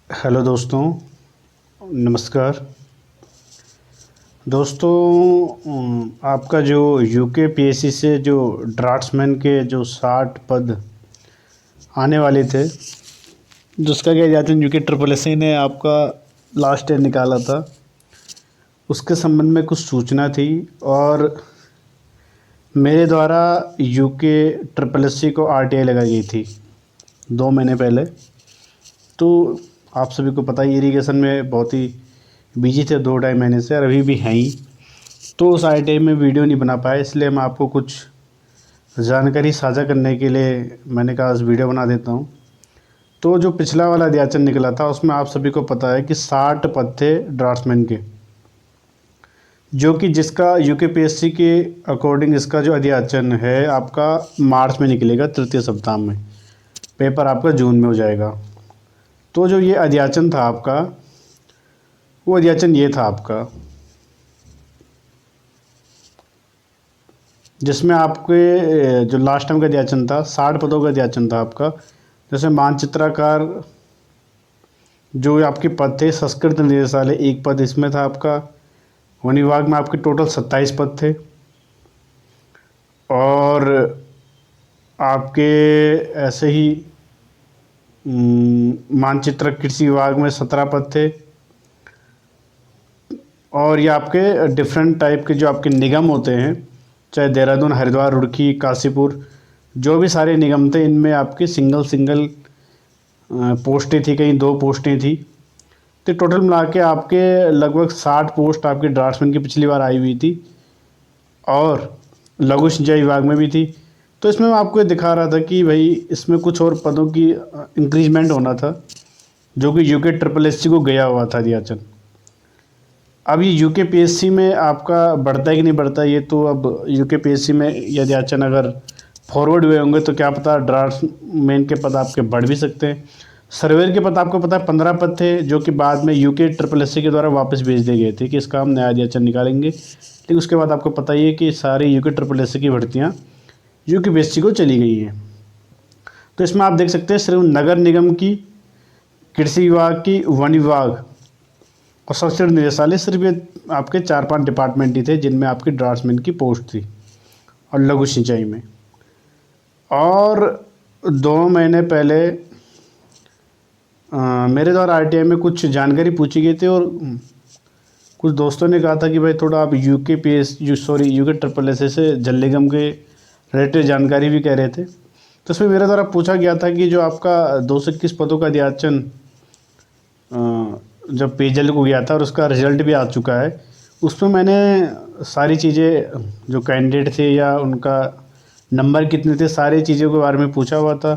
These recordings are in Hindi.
हेलो दोस्तों, नमस्कार। दोस्तों, आपका जो यूके पीएससी से जो ड्राफ्ट्समैन के जो 60 पद आने वाले थे, जिसका क्या जाते हैं यूके ट्रिपल एस ने आपका लास्ट ईयर निकाला था, उसके संबंध में कुछ सूचना थी। और मेरे द्वारा यूके ट्रिपल एस को आरटीआई लगाई गई थी 2 महीने पहले। तो आप सभी को पता ही, इरिगेशन में बहुत ही बिजी थे 2 ढाई महीने से, और अभी भी हैं ही। तो उस आईटीआई में वीडियो नहीं बना पाया, इसलिए मैं आपको कुछ जानकारी साझा करने के लिए मैंने कहा आज वीडियो बना देता हूँ। तो जो पिछला वाला अध्याचन निकला था, उसमें आप सभी को पता है कि 60 पद थे ड्राफ्ट्समैन के, जो कि जिसका यूकेपीएससी के अकॉर्डिंग इसका जो अध्याचन है आपका मार्च में निकलेगा, तृतीय सप्ताह में। पेपर आपका जून में हो जाएगा। तो जो ये अध्याचन था आपका, वो अध्याचन ये था आपका, जिसमें आपके जो लास्ट टाइम का अध्याचन था 60 पदों का अध्याचन था आपका। जैसे मानचित्रकार जो आपके पद थे, संस्कृत निदेशालय 1 पद इसमें था आपका। वन विभाग में आपके टोटल 27 पद थे। और आपके ऐसे ही मानचित्र कृषि विभाग में 17 पद थे। और ये आपके डिफरेंट टाइप के जो आपके निगम होते हैं, चाहे देहरादून, हरिद्वार, रुड़की, काशीपुर, जो भी सारे निगम थे, इनमें आपकी सिंगल पोस्टें थी, कहीं 2 पोस्टें थी। तो टोटल मिला के आपके लगभग 60 पोस्ट आपके ड्राफ्ट्समैन की पिछली बार आई हुई थी, और लघु सिंचाई विभाग में भी थी। तो इसमें मैं आपको दिखा रहा था कि भाई इसमें कुछ और पदों की इंक्रीजमेंट होना था, जो कि यूके ट्रिपल एससी को गया हुआ था अध्याचन। अब ये यूके पीएससी में आपका बढ़ता है कि नहीं बढ़ता, ये तो अब यूके पीएससी में ये अध्याचन अगर फॉरवर्ड हुए होंगे तो क्या पता ड्राफ्ट्समैन के पद आपके बढ़ भी सकते हैं। सर्वेयर के पद आपको पता है 15 पद थे, जो कि बाद में यूके ट्रिपल एससी के द्वारा वापस भेज दिए गए थे कि इसका हम नया अध्याचन निकालेंगे। लेकिन उसके बाद आपको पता ही है कि सारी यूके ट्रिपल एससी की भर्तियाँ यूके पीएससी को चली गई हैं। तो इसमें आप देख सकते हैं सिर्फ नगर निगम की, कृषि विभाग की, वन विभाग और संस्कृत निदेशालय, सिर्फ ये आपके 4-5 डिपार्टमेंट ही थे जिनमें आपकी ड्राफ्ट्समैन की पोस्ट थी, और लघु सिंचाई में। और 2 महीने पहले मेरे द्वारा आरटीआई में कुछ जानकारी पूछी गई थी, और कुछ दोस्तों ने कहा था कि भाई थोड़ा आप यूके ट्रिपल एस से जल निगम के रिलेटेड जानकारी भी कह रहे थे। तो इसमें मेरे द्वारा पूछा गया था कि जो आपका 221 पदों का अध्याचन जब पेयजल को गया था, और उसका रिजल्ट भी आ चुका है, उसमें मैंने सारी चीज़ें, जो कैंडिडेट थे या उनका नंबर कितने थे, सारी चीज़ों के बारे में पूछा हुआ था।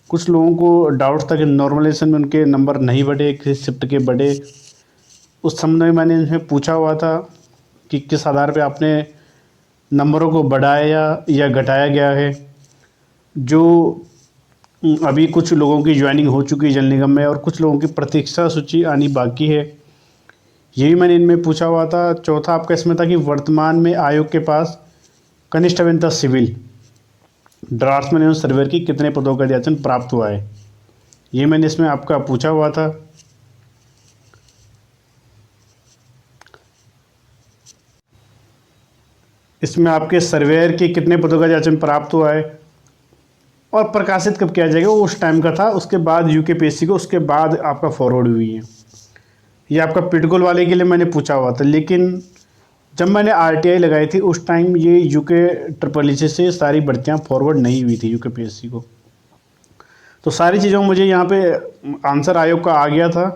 कुछ लोगों को डाउट था कि नॉर्मलाइजेशन में उनके नंबर नहीं बढ़े, किसी शिफ्ट के बढ़े। उस संबंध में मैंने इनसे पूछा हुआ था कि किस आधार पे आपने नंबरों को बढ़ाया या घटाया गया है। जो अभी कुछ लोगों की ज्वाइनिंग हो चुकी है जल निगम में, और कुछ लोगों की प्रतीक्षा सूची आनी बाकी है, यही मैंने इनमें पूछा हुआ था। चौथा आपका इसमें था कि वर्तमान में आयोग के पास कनिष्ठ अभियंता सिविल, ड्राफ्ट्समैन एवं सर्वेयर की कितने पदों का अध्याचन प्राप्त हुआ है, ये मैंने इसमें आपका पूछा हुआ था। इसमें आपके सर्वेयर के कितने पदों का अध्याचन प्राप्त हुआ है, और प्रकाशित कब किया जाएगा, वो उस टाइम का था। उसके बाद यूके पीएससी को उसके बाद आपका फॉरवर्ड हुई है। ये आपका पिटगोल वाले के लिए मैंने पूछा हुआ था, लेकिन जब मैंने आरटीआई लगाई थी उस टाइम ये यूके ट्रिपल एससी से सारी भर्तियाँ फॉरवर्ड नहीं हुई थी यूके पीएससी को। तो सारी चीज़ों में मुझे यहाँ पे आंसर आयोग का आ गया था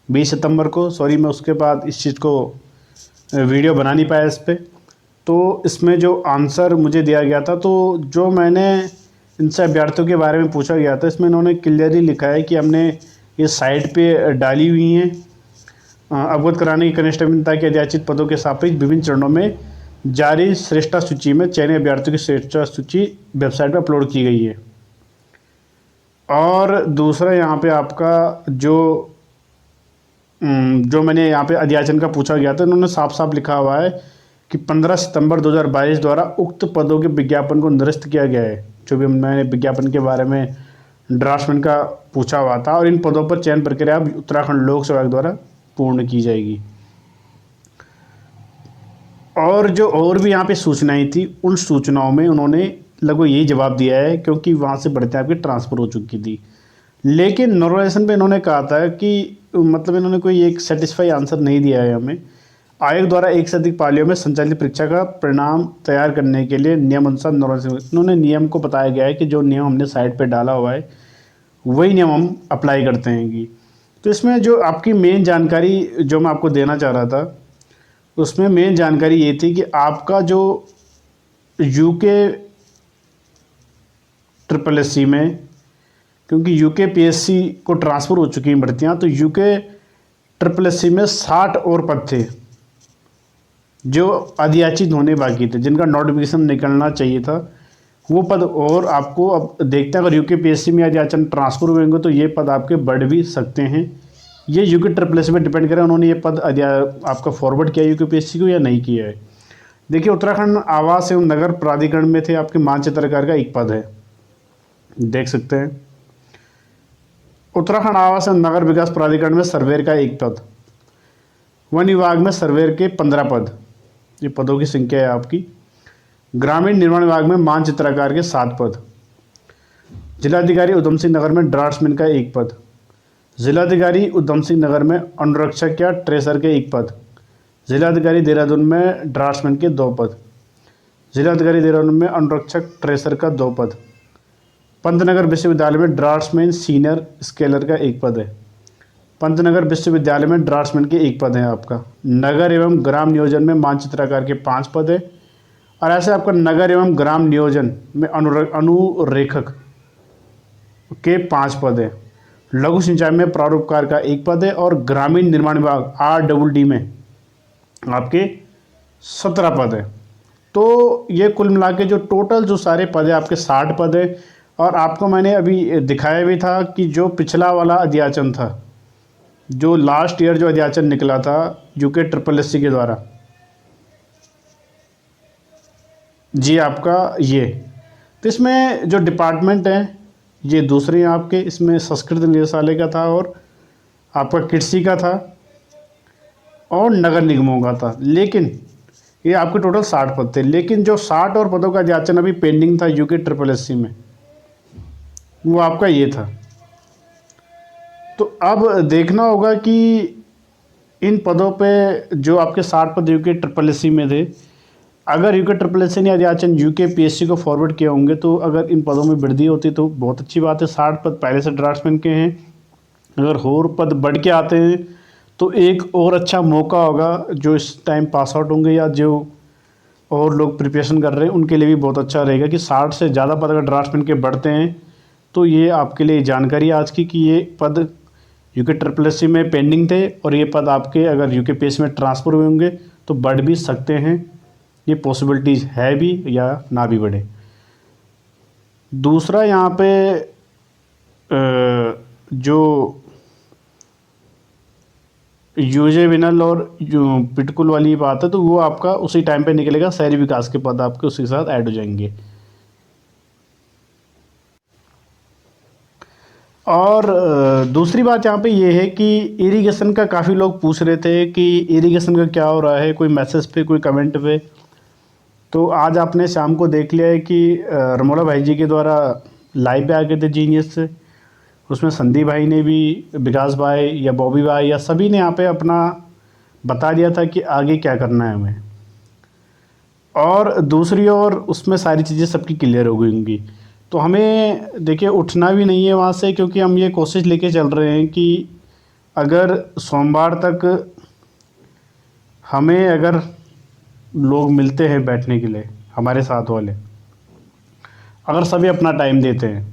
20 सितंबर को। सॉरी, मैं उसके बाद इस चीज़ को वीडियो बना नहीं पाया इस पर। तो इसमें जो आंसर मुझे दिया गया था, तो जो मैंने इनसे अभ्यर्थियों के बारे में पूछा गया था, इसमें इन्होंने क्लियरली लिखा है कि हमने ये साइट पे डाली हुई हैं अवगत कराने की कनिष्ठ अभियंता के अध्याचित पदों के सापेक्ष विभिन्न चरणों में जारी श्रेष्ठता सूची में चयनित अभ्यर्थियों की श्रेष्ठता सूची वेबसाइट पर अपलोड की गई है। और दूसरा यहाँ पे आपका जो मैंने यहाँ पे अध्याचन का पूछा गया था, इन्होंने साफ साफ लिखा हुआ है कि 15 सितंबर 2022 द्वारा उक्त पदों के विज्ञापन को निरस्त किया गया है। जो भी मैंने विज्ञापन के बारे में ड्राफ्टमैन का पूछा हुआ था। और इन पदों पर चयन प्रक्रिया अब उत्तराखंड लोक सेवा आयोग द्वारा पूर्ण की जाएगी। और जो और भी यहाँ पे सूचनाएं थी, उन सूचनाओं में उन्होंने लगभग यही जवाब दिया है, क्योंकि वहाँ से बढ़ते आपकी ट्रांसफ़र हो चुकी थी। लेकिन नॉर्मलाइजेशन पे इन्होंने कहा था कि मतलब इन्होंने कोई एक सेटिस्फाई आंसर नहीं दिया है हमें। आयोग द्वारा एक से अधिक पालियों में संचालित परीक्षा का परिणाम तैयार करने के लिए नियम अनुसार नॉर्मलाइजेशन, इन्होंने नियम को बताया गया है कि जो नियम हमने साइट पे डाला हुआ है वही नियम हम अप्लाई करते हैं कि। तो इसमें जो आपकी मेन जानकारी जो मैं आपको देना चाह रहा था, उसमें मेन जानकारी ये थी कि आपका जो यूके ट्रिपल एस सी में, क्योंकि यूके पीएससी को ट्रांसफ़र हो चुकी हैं भर्तियाँ, तो यूके ट्रिपल एस सी में 60 और पद थे जो अधियाचित होने बाकी थे, जिनका नोटिफिकेशन निकलना चाहिए था। वो पद और आपको अब देखते हैं, अगर यूके पीएससी में अधियाचन ट्रांसफ़र हुएंगे तो ये पद आपके बढ़ भी सकते हैं। ये यूके ट्रिपल एस में डिपेंड करें उन्होंने ये पद आपका फॉरवर्ड किया यूके पीएससी को या नहीं किया है। देखिए, उत्तराखंड आवास एवं नगर प्राधिकरण में थे आपके मानचित्रकार का एक पद है, देख सकते हैं। उत्तराखंड आवास एवं नगर विकास प्राधिकरण में सर्वेयर का एक पद, वन विभाग में सर्वेयर के 15 पद, ये पदों की संख्या है आपकी। ग्रामीण निर्माण विभाग में मानचित्रकार के 7 पद। जिलाधिकारी उधम सिंह नगर में ड्राफ्ट्समैन का एक पद। जिलाधिकारी उधम सिंह नगर में अनुरक्षक या ट्रेसर के एक पद। जिलाधिकारी देहरादून में ड्राफ्ट्समैन के 2 पद। जिलाधिकारी देहरादून में अनुरक्षक ट्रेसर का 2 पद। पंतनगर विश्वविद्यालय में ड्राफ्ट्समैन सीनियर स्केलर का एक पद है। पंतनगर विश्वविद्यालय में ड्राफ्ट्समैन के एक पद है आपका। नगर एवं ग्राम नियोजन में मानचित्रकार के 5 पद है। और ऐसे आपका नगर एवं ग्राम नियोजन में अनुरेखक के 5 पद है। लघु सिंचाई में प्रारूपकार का 1 पद है। और ग्रामीण निर्माण विभाग RDD में आपके 17 पद है। तो ये कुल मिला के जो टोटल जो सारे पद है आपके 60 पद है। और आपको मैंने अभी दिखाया भी था कि जो पिछला वाला अध्याचन था, जो लास्ट ईयर जो अध्याचन निकला था यूके ट्रिपल एस सी के द्वारा, जी आपका ये, तो इसमें जो डिपार्टमेंट है ये दूसरे हैं आपके, इसमें संस्कृत निदेशालय का था और आपका कृषि का था और नगर निगमों का था। लेकिन ये आपके टोटल 60 पद थे। लेकिन जो 60 और पदों का अध्याचन अभी पेंडिंग था यूके ट्रिपल एस सी में, वो आपका ये था। तो अब देखना होगा कि इन पदों पे जो आपके 60 पद यूके ट्रिपल एस सी में थे, अगर यूके ट्रिपल एस सी ने अध्याचन यूके पीएससी को फॉरवर्ड किए होंगे तो अगर इन पदों में वृद्धि होती तो बहुत अच्छी बात है। 60 पद पहले से ड्राफ्ट्समैन के हैं, अगर और पद बढ़ के आते हैं तो एक और अच्छा मौका होगा। जो इस टाइम पास आउट होंगे या जो और लोग प्रिपरेशन कर रहे हैं उनके लिए भी बहुत अच्छा रहेगा कि 60 से ज़्यादा पद अगर ड्राफ्ट्समैन के बढ़ते हैं तो ये आपके लिए जानकारी आज की कि ये पद यूके ट्रिपल एस सी में पेंडिंग थे और ये पद आपके अगर यूके पीएससी में ट्रांसफ़र हुए होंगे तो बढ़ भी सकते हैं। ये पॉसिबिलिटीज़ है भी या ना भी बढ़े। दूसरा यहाँ पे जो यूजे विनल और पिटकुल वाली बात है तो वो आपका उसी टाइम पे निकलेगा, शहरी विकास के पद आपके उसी के साथ ऐड हो जाएंगे। और दूसरी बात यहाँ पे ये है कि इरिगेशन का काफ़ी लोग पूछ रहे थे कि इरिगेशन का क्या हो रहा है, कोई मैसेज पे कोई कमेंट पे। तो आज आपने शाम को देख लिया है कि रमोला भाई जी के द्वारा लाइव पे आ गए थे जीनियस से, उसमें संदीप भाई ने भी, विकास भाई या बॉबी भाई या सभी ने यहाँ पे अपना बता दिया था कि आगे क्या करना है हमें। और दूसरी ओर उसमें सारी चीज़ें सबकी क्लियर हो गई होंगी। तो हमें देखिए उठना भी नहीं है वहाँ से, क्योंकि हम ये कोशिश लेके चल रहे हैं कि अगर सोमवार तक हमें अगर लोग मिलते हैं बैठने के लिए, हमारे साथ वाले अगर सभी अपना टाइम देते हैं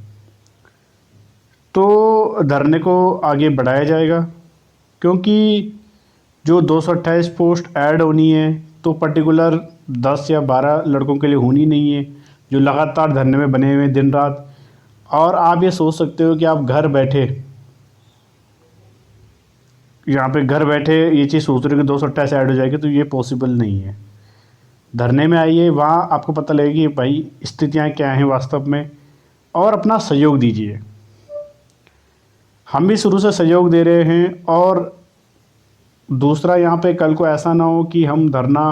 तो धरने को आगे बढ़ाया जाएगा। क्योंकि जो 228 पोस्ट ऐड होनी है तो पर्टिकुलर 10 या 12 लड़कों के लिए होनी नहीं है जो लगातार धरने में बने हुए दिन रात। और आप ये सोच सकते हो कि आप घर बैठे यहाँ पे घर बैठे ये चीज़ सोच रहे हो कि 228 ऐड हो जाएगी, तो ये पॉसिबल नहीं है। धरने में आइए, वहाँ आपको पता लगेगी भाई स्थितियाँ क्या हैं वास्तव में, और अपना सहयोग दीजिए। हम भी शुरू से सहयोग दे रहे हैं। और दूसरा, यहाँ पे कल को ऐसा ना हो कि हम धरना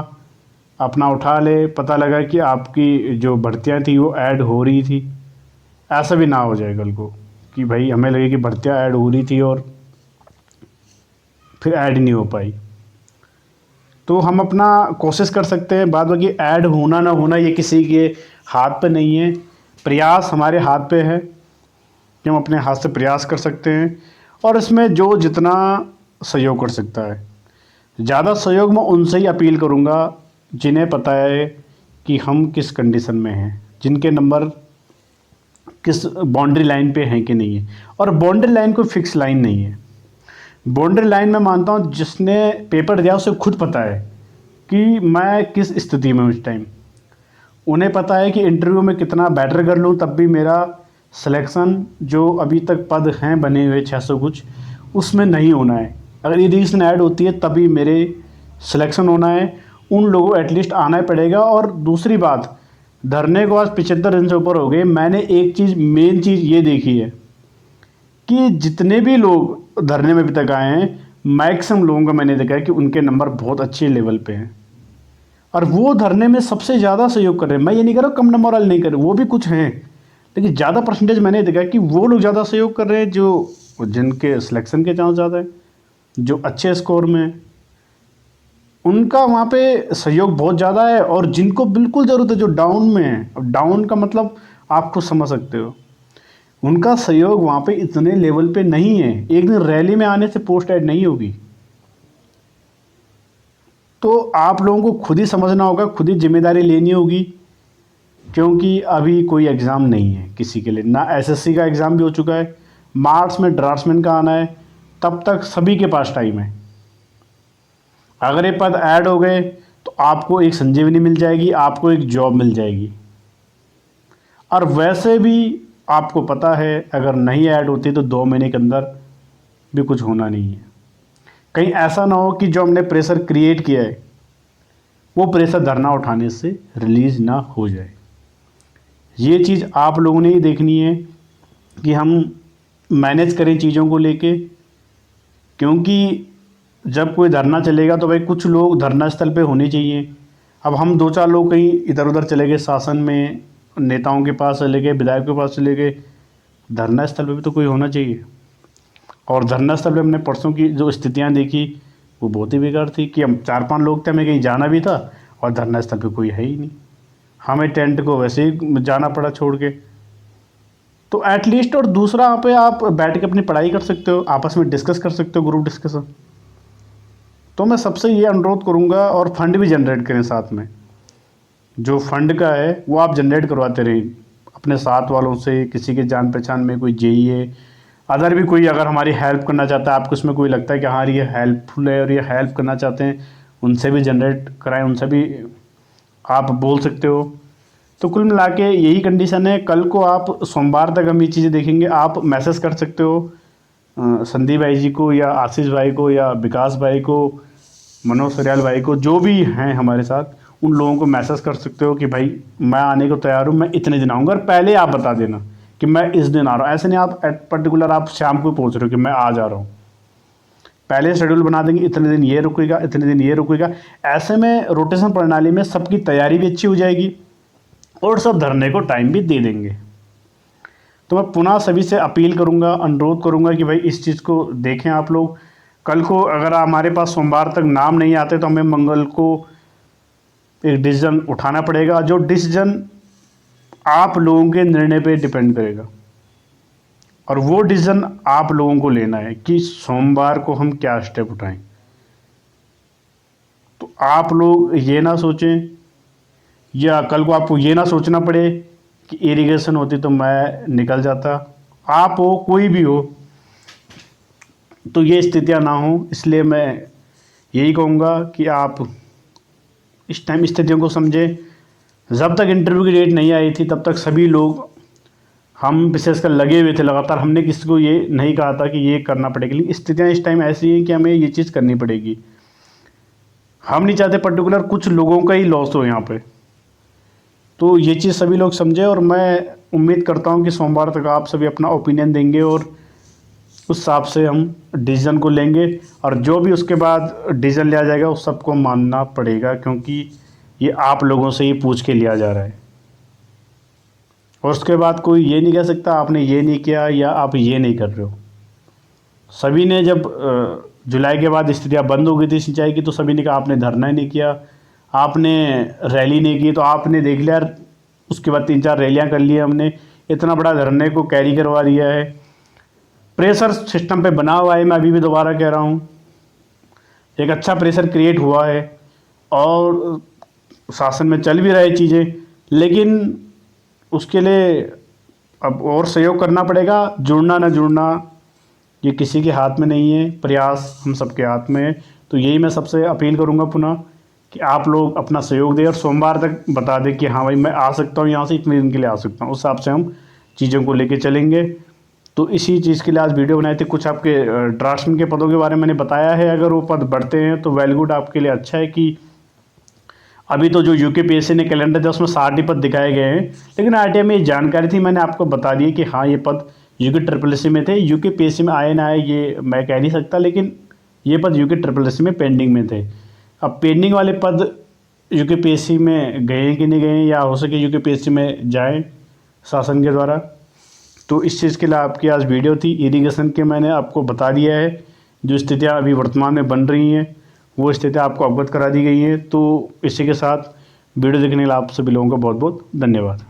अपना उठा ले, पता लगा कि आपकी जो भर्तियाँ थी वो ऐड हो रही थी, ऐसा भी ना हो जाए कल को कि भाई हमें लगे कि भर्तियाँ ऐड हो रही थी और फिर ऐड नहीं हो पाई। तो हम अपना कोशिश कर सकते हैं, बाद बाकी ऐड होना ना होना ये किसी के हाथ पे नहीं है, प्रयास हमारे हाथ पे है कि हम अपने हाथ से प्रयास कर सकते हैं। और इसमें जो जितना सहयोग कर सकता है, ज़्यादा सहयोग मैं उनसे ही अपील करूँगा जिन्हें पता है कि हम किस कंडीशन में हैं, जिनके नंबर किस बाउंड्री लाइन पे हैं कि नहीं है। और बाउंड्री लाइन कोई फिक्स लाइन नहीं है। बाउंड्री लाइन में मानता हूँ जिसने पेपर दिया उसे खुद पता है कि मैं किस स्थिति में हूँ इस टाइम। उन्हें पता है कि इंटरव्यू में कितना बेटर कर लूँ तब भी मेरा सिलेक्शन, जो अभी तक पद हैं बने हुए 600 कुछ, उसमें नहीं होना है। अगर ये रीजन ऐड होती है तभी मेरे सिलेक्शन होना है। उन लोगों एटलीस्ट आना ही पड़ेगा। और दूसरी बात, धरने को आज 75 दिन से ऊपर हो गए। मैंने एक चीज़, मेन चीज़ ये देखी है कि जितने भी लोग धरने में अभी तक आए हैं, मैक्सिमम लोगों का मैंने देखा है कि उनके नंबर बहुत अच्छे लेवल पे हैं और वो धरने में सबसे ज़्यादा सहयोग कर रहे हैं। मैं ये नहीं कह रहा कम नंबर वाले नहीं कर रहे, वो भी कुछ हैं, लेकिन ज़्यादा परसेंटेज मैंने देखा है कि वो लोग ज़्यादा सहयोग कर रहे हैं जो जिनके सिलेक्शन के चांस ज़्यादा है, जो अच्छे स्कोर में हैं, उनका वहाँ पे सहयोग बहुत ज़्यादा है। और जिनको बिल्कुल ज़रूरत है, जो डाउन में है, अब डाउन का मतलब आप खुद समझ सकते हो, उनका सहयोग वहाँ पे इतने लेवल पे नहीं है। एक दिन रैली में आने से पोस्ट ऐड नहीं होगी। तो आप लोगों को खुद ही समझना होगा, खुद ही जिम्मेदारी लेनी होगी, क्योंकि अभी कोई एग्ज़ाम नहीं है किसी के लिए ना। एसएससी का एग्ज़ाम भी हो चुका है, मार्च में ड्राफ्ट्समैन का आना है, तब तक सभी के पास टाइम है। अगर ये पद ऐड हो गए तो आपको एक संजीवनी मिल जाएगी, आपको एक जॉब मिल जाएगी। और वैसे भी आपको पता है अगर नहीं ऐड होती तो 2 महीने के अंदर भी कुछ होना नहीं है। कहीं ऐसा ना हो कि जो हमने प्रेशर क्रिएट किया है वो प्रेशर धरना उठाने से रिलीज़ ना हो जाए। ये चीज़ आप लोगों ने ही देखनी है कि हम मैनेज करें चीज़ों को लेके, क्योंकि जब कोई धरना चलेगा तो भाई कुछ लोग धरना स्थल पे होने चाहिए। अब हम 2-4 लोग कहीं इधर उधर चले गए, शासन में नेताओं के पास चले गए, विधायकों के पास चले गए, धरना स्थल पे भी तो कोई होना चाहिए। और धरना स्थल पे हमने परसों की जो स्थितियाँ देखी वो बहुत ही बेकार थी कि हम 4-5 लोग थे, हमें कहीं जाना भी था और धरना स्थल पे कोई है ही नहीं, हमें टेंट को वैसे ही जाना पड़ा छोड़ के। तो एटलीस्ट, और दूसरा यहाँ पे आप बैठ के अपनी पढ़ाई कर सकते हो, आपस में डिस्कस कर सकते हो, ग्रुप डिस्कशन। तो मैं सबसे ये अनुरोध करूँगा, और फंड भी जनरेट करें साथ में, जो फंड का है वो आप जनरेट करवाते रहिए अपने साथ वालों से, किसी के जान पहचान में कोई जेई है, अदर भी कोई अगर हमारी हेल्प करना चाहता है, आपको इसमें कोई लगता है कि हाँ ये हेल्पफुल है और ये हेल्प करना चाहते हैं, उनसे भी जनरेट कराएं, उनसे भी आप बोल सकते हो। तो कुल मिला के यही कंडीशन है। कल को आप सोमवार तक हम ये चीज़ें देखेंगे, आप मैसेज कर सकते हो संदीप भाई जी को या आशीष भाई को या विकास भाई को, मनोज सरियाल भाई को, जो भी हैं हमारे साथ, उन लोगों को मैसेज कर सकते हो कि भाई मैं आने को तैयार हूँ, मैं इतने दिन आऊँगा। और पहले आप बता देना कि मैं इस दिन आ रहा हूँ, ऐसे नहीं आप एट पर्टिकुलर आप शाम को पहुँच रहे हो कि मैं आ जा रहा हूँ। पहले शेड्यूल बना देंगे, इतने दिन ये रुकेगा, इतने दिन ये रुकेगा। ऐसे में रोटेशन प्रणाली में सबकी तैयारी भी अच्छी हो जाएगी और सब धरने को टाइम भी दे देंगे। तो मैं पुनः सभी से अपील करूंगा, अनुरोध करूंगा कि भाई इस चीज़ को देखें आप लोग। कल को अगर हमारे पास सोमवार तक नाम नहीं आते तो हमें मंगल को एक डिसीजन उठाना पड़ेगा, जो डिसीजन आप लोगों के निर्णय पे डिपेंड करेगा। और वो डिसीजन आप लोगों को लेना है कि सोमवार को हम क्या स्टेप उठाएं। तो आप लोग ये ना सोचें, या कल को आपको ये ना सोचना पड़े कि इरिगेशन होती तो मैं निकल जाता। आप हो, कोई भी हो, तो ये स्थितियां ना हो। इसलिए मैं यही कहूँगा कि आप इस टाइम स्थितियों को समझें। जब तक इंटरव्यू की डेट नहीं आई थी तब तक सभी लोग, हम विशेषकर लगे हुए थे लगातार। हमने किसी को ये नहीं कहा था कि ये करना पड़ेगा, लेकिन स्थितियाँ इस टाइम ऐसी हैं कि हमें ये चीज़ करनी पड़ेगी। हम नहीं चाहते पर्टिकुलर कुछ लोगों का ही लॉस हो यहाँ पे। तो ये चीज़ सभी लोग समझे, और मैं उम्मीद करता हूँ कि सोमवार तक आप सभी अपना ओपिनियन देंगे और उस हिसाब से हम डिसीजन को लेंगे, और जो भी उसके बाद डिसीजन लिया जाएगा उस सबको मानना पड़ेगा, क्योंकि ये आप लोगों से ही पूछ के लिया जा रहा है। और उसके बाद कोई ये नहीं कह सकता आपने ये नहीं किया या आप ये नहीं कर रहे हो। सभी ने जब जुलाई के बाद स्थितियाँ बंद हो गई थी सिंचाई की, तो सभी ने कहा आपने धरना ही नहीं किया, आपने रैली नहीं की, तो आपने देख लिया उसके बाद 3-4 रैलियाँ कर ली हमने, इतना बड़ा धरने को कैरी करवा दिया है। प्रेशर सिस्टम पे बना हुआ है, मैं अभी भी दोबारा कह रहा हूँ, एक अच्छा प्रेशर क्रिएट हुआ है और शासन में चल भी रही चीज़ें, लेकिन उसके लिए अब और सहयोग करना पड़ेगा। जुड़ना ना जुड़ना ये किसी के हाथ में नहीं है, प्रयास हम सबके हाथ में है। तो यही मैं सबसे अपील करूँगा पुनः कि आप लोग अपना सहयोग दें और सोमवार तक बता दें कि हाँ भाई मैं आ सकता हूँ, यहाँ से इतने दिन के लिए आ सकता हूँ, उस हिसाब से हम चीज़ों को लेके चलेंगे। तो इसी चीज़ के लिए आज वीडियो बनाए थे। कुछ आपके ड्राफ्ट्समैन के पदों के बारे में मैंने बताया है, अगर वो पद बढ़ते हैं तो वेल गुड, आपके लिए अच्छा है कि अभी तो जो यूकेपीएससी ने कैलेंडर दिया उसमें 60 ही पद दिखाए गए हैं, लेकिन आरटीआई में ये जानकारी थी, मैंने आपको बता दी कि हाँ ये पद यूके में थे। यूकेपीएससी में आए ना आए ये मैं कह नहीं सकता, लेकिन ये पद यूके में पेंडिंग में थे। अब पेंडिंग वाले पद यूकेपीएससी में गए कि नहीं गए, या हो सके यूकेपीएससी में जाए शासन के द्वारा। तो इस चीज़ के लिए आपकी आज वीडियो थी। इरिगेशन के मैंने आपको बता दिया है, जो स्थितियाँ अभी वर्तमान में बन रही हैं वो स्थितियाँ आपको अवगत करा दी गई हैं। तो इसी के साथ वीडियो देखने के लिए आप सभी लोगों का बहुत बहुत धन्यवाद।